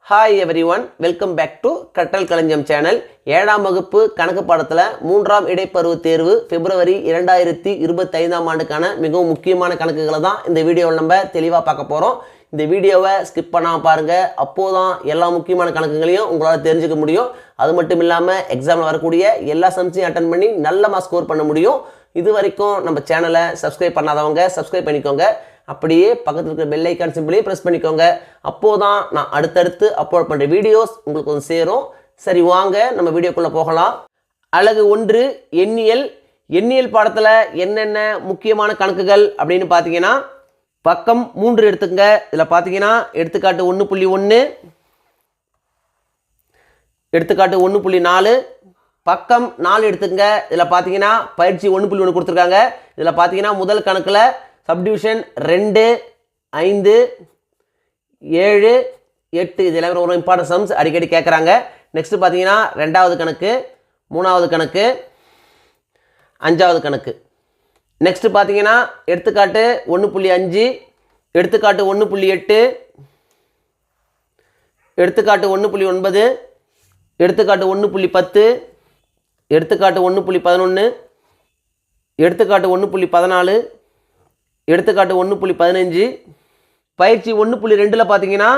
Hi everyone, welcome back to கற்றல் களஞ்சியம் channel. 7ஆம் வகுப்பு கணக்கு பாடத்தில் 3ஆம் இடைப்பருவ தேர்வு பிப்ரவரி 2025ஆம் ஆண்டுக்கான மிகவும் முக்கியமான கணக்குகளை தான் இந்த வீடியோவில் நம்ம தெளிவாக பார்க்க போகிறோம். இந்த வீடியோவை ஸ்கிப் பண்ணாமல் பாருங்கள். அப்போதான் எல்லா முக்கியமான கணக்குகளையும் உங்களால் தெரிஞ்சுக்க முடியும். அது மட்டும் இல்லாமல் எக்ஸாமில் வரக்கூடிய எல்லா சம்ஸையும் அட்டன் பண்ணி நல்ல மார்க் ஸ்கோர் பண்ண முடியும். இது வரைக்கும் நம்ம சேனலை சப்ஸ்கிரைப் பண்ணாதவங்க சப்ஸ்கிரைப் பண்ணிக்கோங்க. அப்படியே பக்கத்தில் இருக்கிற பெல் ஐக்கான் சிம்பிளையும் ப்ரெஸ் பண்ணிக்கோங்க. அப்போதான் நான் அடுத்தடுத்து அப்லோட் பண்ணுற வீடியோஸ் உங்களுக்கு வந்து சேரும். சரி, வாங்க நம்ம வீடியோக்குள்ளே போகலாம். அலகு 1 எண்ணியல். எண்ணியல் பாடத்தில் என்னென்ன முக்கியமான கணக்குகள் அப்படின்னு பார்த்தீங்கன்னா, பக்கம் 3 எடுத்துங்க. இதில் பார்த்தீங்கன்னா எடுத்துக்காட்டு 1.1, எடுத்துக்காட்டு 1.4, பக்கம் 4 எடுத்துங்க. இதில் பார்த்தீங்கன்னா பயிற்சி 1.1 கொடுத்துருக்காங்க. இதில் பார்த்தீங்கன்னா முதல் கணக்கில் சப்டிவிஷன் 2, 5, 7, 8 இது எல்லாமே ஒரு இம்பார்ட்டன்ட் சம்ஸ் அடிக்கடி கேட்குறாங்க. நெக்ஸ்ட் பார்த்தீங்கன்னா 2வது கணக்கு, 3வது கணக்கு, 5வது கணக்கு. நெக்ஸ்ட் பார்த்தீங்கன்னா எடுத்துக்காட்டு 1.5, எடுத்துக்காட்டு 1.8, எடுத்துக்காட்டு 1.9, எடுத்துக்காட்டு 1.10, எடுத்துக்காட்டு 1.11, எடுத்துக்காட்டு 1.14, எடுத்துக்காட்டு 1.15. பயிற்சி 1.2ல் பார்த்தீங்கன்னா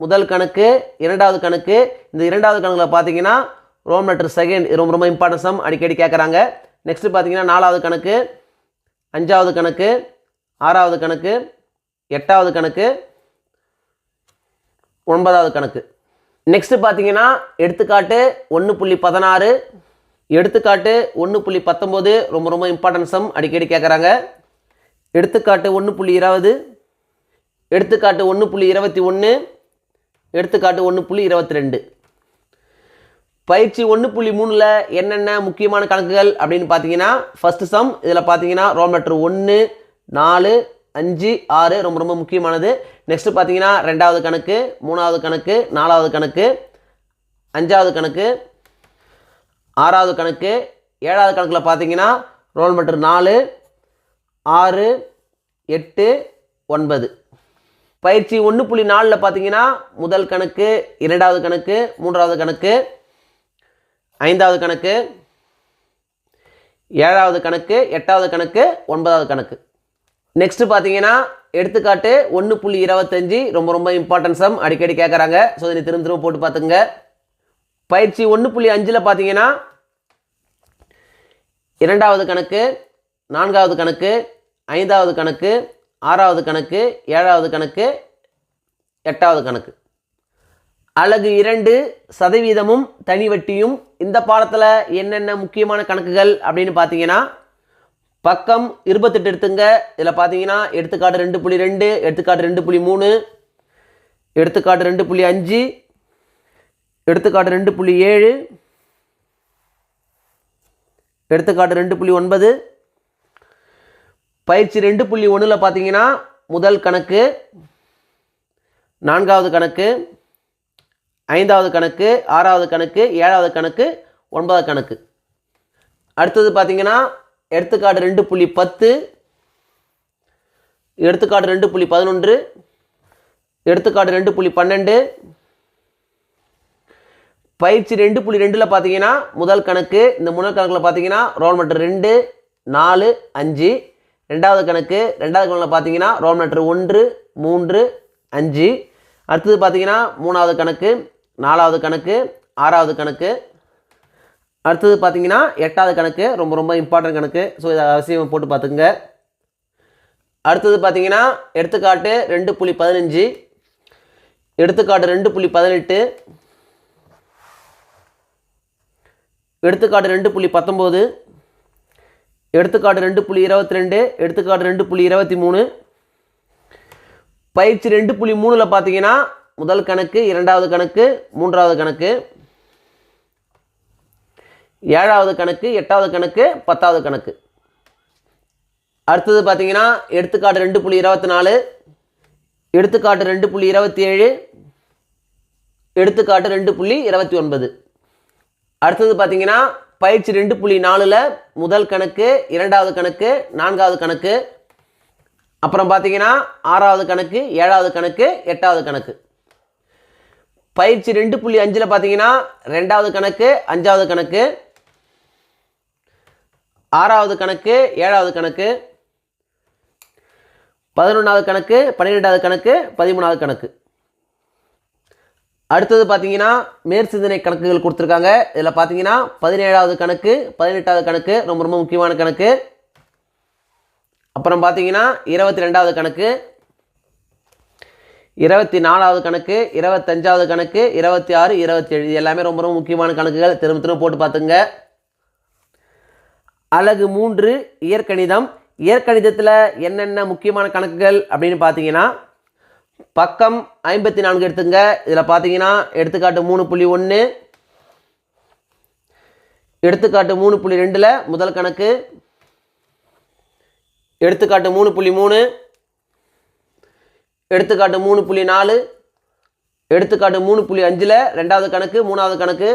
முதல் கணக்கு, 2வது கணக்கு. இந்த 2வது கணக்கில் பார்த்தீங்கன்னா ரோமன் லெட்டர் செகண்ட் ரொம்ப ரொம்ப இம்பார்ட்டன்ட் சம் அடிக்கடி கேட்குறாங்க. நெக்ஸ்ட் பார்த்தீங்கன்னா 4வது கணக்கு, 5வது கணக்கு, 6வது கணக்கு, 8வது கணக்கு, 9வது கணக்கு. நெக்ஸ்ட் பார்த்தீங்கன்னா எடுத்துக்காட்டு 1.16, எடுத்துக்காட்டு 1.19 ரொம்ப ரொம்ப இம்பார்ட்டன்ட் சம் அடிக்கடி கேட்குறாங்க. எடுத்துக்காட்டு 1.20, எடுத்துக்காட்டு 1.21, எடுத்துக்காட்டு 1.22. பயிற்சி 1.3ல் என்னென்ன முக்கியமான கணக்குகள் அப்படின்னு பார்த்தீங்கன்னா, ஃபர்ஸ்ட் சம். இதில் பார்த்தீங்கன்னா ரோமன் லெட்டர் 1, 4, 5, 6 ரொம்ப ரொம்ப முக்கியமானது. நெக்ஸ்ட் பார்த்தீங்கன்னா 2வது கணக்கு, 3வது கணக்கு, 4வது கணக்கு, 5வது கணக்கு, 6வது கணக்கு. 7வது கணக்கில் பார்த்தீங்கன்னா ரோமன் லெட்டர் 4, 6, 8, 9. பயிற்சி 1.4ல் பார்த்தீங்கன்னா முதல் கணக்கு, 2வது கணக்கு, 3வது கணக்கு, 5வது கணக்கு, 7வது கணக்கு, 8வது கணக்கு, 9வது கணக்கு. நெக்ஸ்ட் பார்த்தீங்கன்னா எடுத்துக்காட்டு 1.25 ரொம்ப ரொம்ப இம்பார்ட்டன்ட் சம் அடிக்கடி கேட்குறாங்க. ஸோ இதை திரும்ப திரும்ப போட்டு பார்த்துங்க. பயிற்சி 1.5ல் பார்த்தீங்கன்னா 2வது கணக்கு, 4வது கணக்கு, 5வது கணக்கு, 6வது கணக்கு, 7வது கணக்கு, 8வது கணக்கு. அலகு 2 சதவீதமும் தனி வட்டியும். இந்த பாடத்தில் என்னென்ன முக்கியமான கணக்குகள் அப்படின்னு பார்த்தீங்கன்னா, பக்கம் 28 எடுத்துங்க. இதில் பார்த்தீங்கன்னா எடுத்துக்காட்டு 2.2, எடுத்துக்காட்டு 2.3, எடுத்துக்காட்டு 2.5, எடுத்துக்காட்டு 2.7, எடுத்துக்காட்டு 2.9. பயிற்சி 2.1ல் பார்த்தீங்கன்னா முதல் கணக்கு, 4வது கணக்கு, 5வது கணக்கு, 6வது கணக்கு, 7வது கணக்கு, 9வது கணக்கு. அடுத்தது பார்த்தீங்கன்னா எடுத்துக்காட்டு 2.10, எடுத்துக்காட்டு 2.11, எடுத்துக்காட்டு 2.12. பயிற்சி 2.2ல் பார்த்தீங்கன்னா முதல் கணக்கு. இந்த முதல் கணக்கில் பார்த்தீங்கன்னா ரோமன் லெட்டர் 2, 4, 5. 2வது கணக்கு, 2வது கணக்கில் பார்த்தீங்கன்னா ரோமன் லெட்டர் 1, 3, 5. அடுத்தது பார்த்தீங்கன்னா 3வது கணக்கு, 4வது கணக்கு, 6வது கணக்கு. அடுத்தது பார்த்தீங்கன்னா 8வது கணக்கு ரொம்ப ரொம்ப இம்பார்ட்டன்ட் கணக்கு. ஸோ இதை அவசியம் போட்டு பார்த்துங்க. அடுத்தது பார்த்தீங்கன்னா எடுத்துக்காட்டு 2.15, எடுத்துக்காட்டு 2.18, எடுத்துக்காட்டு 2.19, எடுத்துக்காட்டு 2.22, எடுத்துக்காட்டு 2.23. பயிற்சி 2.3ல் பார்த்தீங்கன்னா முதல் கணக்கு, 2வது கணக்கு, 3வது கணக்கு, 7வது கணக்கு, 8வது கணக்கு, 10வது கணக்கு. அடுத்தது பார்த்தீங்கன்னா எடுத்துக்காட்டு 2.24, எடுத்துக்காட்டு 2.27, எடுத்துக்காட்டு 2.29. அடுத்தது பார்த்தீங்கன்னா பயிற்சி 2.4ல் முதல் கணக்கு, 2வது கணக்கு, 4வது கணக்கு, அப்புறம் பார்த்தீங்கன்னா 6வது கணக்கு, 7வது கணக்கு, 8வது கணக்கு. பயிற்சி 2.5ல் பார்த்தீங்கன்னா 2வது கணக்கு 5வது கணக்கு 6வது கணக்கு 7வது கணக்கு 11வது கணக்கு 12வது கணக்கு 13வது கணக்கு. அடுத்தது பார்த்தீங்கன்னா மேற்சிந்தனை கணக்குகள் கொடுத்துருக்காங்க. இதில் பார்த்தீங்கன்னா 17வது கணக்கு 18வது கணக்கு ரொம்ப ரொம்ப முக்கியமான கணக்கு. அப்புறம் பார்த்தீங்கன்னா 22வது கணக்கு 24வது கணக்கு 25வது கணக்கு 26 27 இது எல்லாமே ரொம்ப ரொம்ப முக்கியமான கணக்குகள். திரும்ப திரும்ப போட்டு பார்த்துங்க. அலகு 3 இயற்கணிதம். இயற்கணிதத்தில் என்னென்ன முக்கியமான கணக்குகள் அப்படின்னு பார்த்தீங்கன்னா பக்கம் 54 எடுத்துங்க. இதில் பார்த்தீங்கன்னா எடுத்துக்காட்டு 3.1 எடுத்துக்காட்டு 3.2ல் முதல் கணக்கு எடுத்துக்காட்டு 3.3 எடுத்துக்காட்டு 3.4 எடுத்துக்காட்டு 3.5ல் 2வது கணக்கு 3வது கணக்கு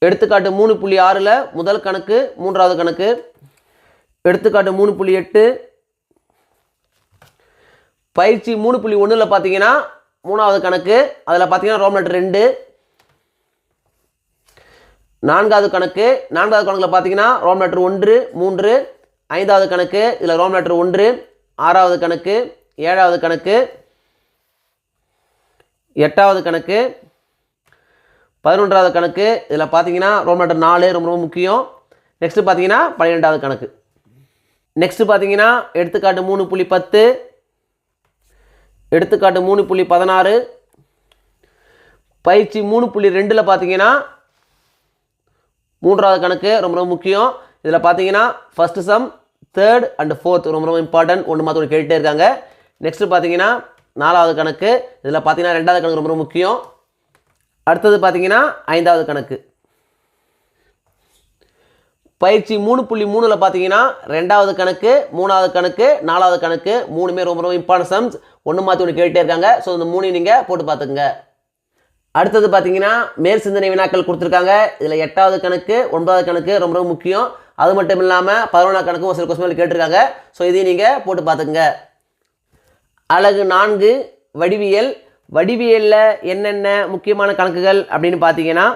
எடுத்துக்காட்டு 3.6ல் முதல் கணக்கு 3வது கணக்கு எடுத்துக்காட்டு 3.8 பயிற்சி 3.1ல் பார்த்தீங்கன்னா 3வது கணக்கு. அதில் பார்த்தீங்கன்னா ரோம் லெட்டர் 2. 4வது கணக்கு 4வது கணக்கில் பார்த்தீங்கன்னா ரோம் லெட்டர் 1 3. 5வது கணக்கு இதில் ரோம் லெட்டர் 1. 6வது கணக்கு 7வது கணக்கு 8வது கணக்கு 11வது கணக்கு இதில் பார்த்தீங்கன்னா ரோம் லெட்டர் 4 ரொம்ப ரொம்ப முக்கியம். நெக்ஸ்ட்டு பார்த்தீங்கன்னா 12வது கணக்கு. நெக்ஸ்ட்டு பார்த்தீங்கன்னா எடுத்துக்காட்டு 3.10 எடுத்துக்காட்டு 3.16 பயிற்சி 3.2ல் பார்த்தீங்கன்னா 3வது கணக்கு ரொம்ப ரொம்ப முக்கியம். இதில் பார்த்தீங்கன்னா first some 3rd and 4th ரொம்ப ரொம்ப இம்பார்ட்டன்ட். ஒன்று மாற்ற கேட்டுகிட்டே இருக்காங்க. நெக்ஸ்ட்டு பார்த்தீங்கன்னா 4வது கணக்கு. இதில் பார்த்தீங்கன்னா 2வது கணக்கு ரொம்ப ரொம்ப முக்கியம். அடுத்தது பார்த்தீங்கன்னா 5வது கணக்கு. பயிற்சி 3.3ல் பார்த்தீங்கன்னா 2வது கணக்கு 3வது கணக்கு 4வது கணக்கு மூணுமே ரொம்ப ரொம்ப இம்பார்ட்டன்ட் சம்ஸ். ஒன்று மாற்றி ஒன்று கேட்டுகிட்டே இருக்காங்க. ஸோ இந்த மூணையும் நீங்கள் போட்டு பார்த்துக்குங்க. அடுத்தது பார்த்தீங்கன்னா மேற்சிந்தனை வினாக்கள் கொடுத்துருக்காங்க. இதில் 8வது கணக்கு 9வது கணக்கு ரொம்ப ரொம்ப முக்கியம். அது மட்டும் இல்லாமல் 11வது கணக்கும் ஒரு சில கொஸ்டின் கேட்டிருக்காங்க. ஸோ இதையும் நீங்கள் போட்டு பார்த்துக்குங்க. அலகு 4 வடிவியல். வடிவியலில் என்னென்ன முக்கியமான கணக்குகள் அப்படின்னு பார்த்தீங்கன்னா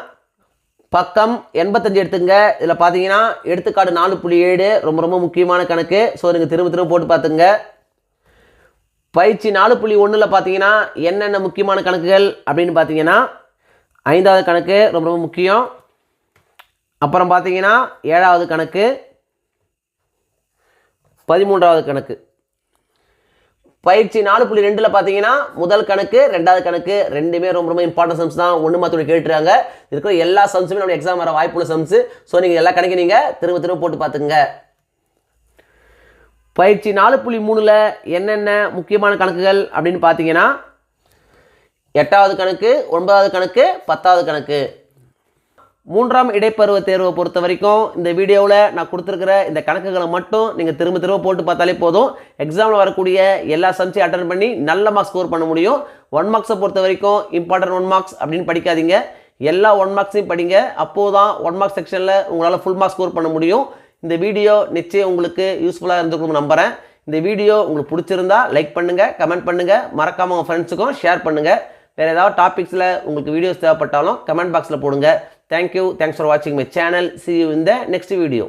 பக்கம் 85 எடுத்துங்க. இதில் பார்த்தீங்கன்னா எடுத்துக்காட்டு 4.7 ரொம்ப ரொம்ப முக்கியமான கணக்கு. ஸோ நீங்கள் திரும்ப திரும்ப போட்டு பார்த்துங்க. பயிற்சி 4.1ல் பார்த்தீங்கன்னா என்னென்ன முக்கியமான கணக்குகள் அப்படின்னு பார்த்தீங்கன்னா 5வது கணக்கு ரொம்ப ரொம்ப முக்கியம். அப்புறம் பார்த்தீங்கன்னா 7வது கணக்கு 13வது கணக்கு. பயிற்சி 4.2ல் பார்த்தீங்கன்னா முதல் கணக்கு 2வது கணக்கு ரெண்டுமே ரொம்ப ரொம்ப இம்பார்ட்டன்ட் சம்ஸ் தான். ஒன்று மாற்றி கேட்டுருக்காங்க. இருக்கிற எல்லா சம்ஸுமே நம்ம எக்ஸாம் வர வாய்ப்புள்ள சம்ஸு. ஸோ நீங்கள் எல்லா கணக்கு நீங்கள் திரும்ப திரும்ப போட்டு பார்த்துங்க. பயிற்சி 4.3ல் என்னென்ன முக்கியமான கணக்குகள் அப்படின்னு பார்த்தீங்கன்னா 8வது கணக்கு 9வது கணக்கு 10வது கணக்கு. 3ஆம் இடைப்பருவ தேர்வை பொறுத்த வரைக்கும் இந்த வீடியோவில் நான் கொடுத்துருக்கிற இந்த கணக்குகளை மட்டும் நீங்கள் திரும்ப திரும்ப போட்டு பார்த்தாலே போதும். எக்ஸாமில் வரக்கூடிய எல்லா சம்ஸையும் அட்டன் பண்ணி நல்ல மார்க்ஸ் ஸ்கோர் பண்ண முடியும். 1 மார்க்ஸை பொறுத்த வரைக்கும் இம்பார்ட்டன்ட் 1 மார்க்ஸ் அப்படின்னு படிக்காதீங்க. எல்லா 1 மார்க்ஸையும் படிங்க. அப்போது தான் 1 மார்க்ஸ் செக்ஷனில் உங்களால் ஃபுல் மார்க்ஸ் ஸ்கோர் பண்ண முடியும். இந்த வீடியோ நிச்சயம் உங்களுக்கு யூஸ்ஃபுல்லாக இருந்துக்கணும்னு நம்புகிறேன். இந்த வீடியோ உங்களுக்கு பிடிச்சிருந்தா லைக் பண்ணுங்கள், கமெண்ட் பண்ணுங்கள், மறக்காமல் உங்கள் ஃப்ரெண்ட்ஸுக்கும் ஷேர் பண்ணுங்கள். வேறு ஏதாவது டாபிக்ஸில் உங்களுக்கு வீடியோஸ் தேவைப்பட்டாலும் கமெண்ட் பாக்ஸில் போடுங்க. தேங்க்யூ. தேங்க்ஸ் ஃபார் வாட்சிங் my channel. See you in the next video.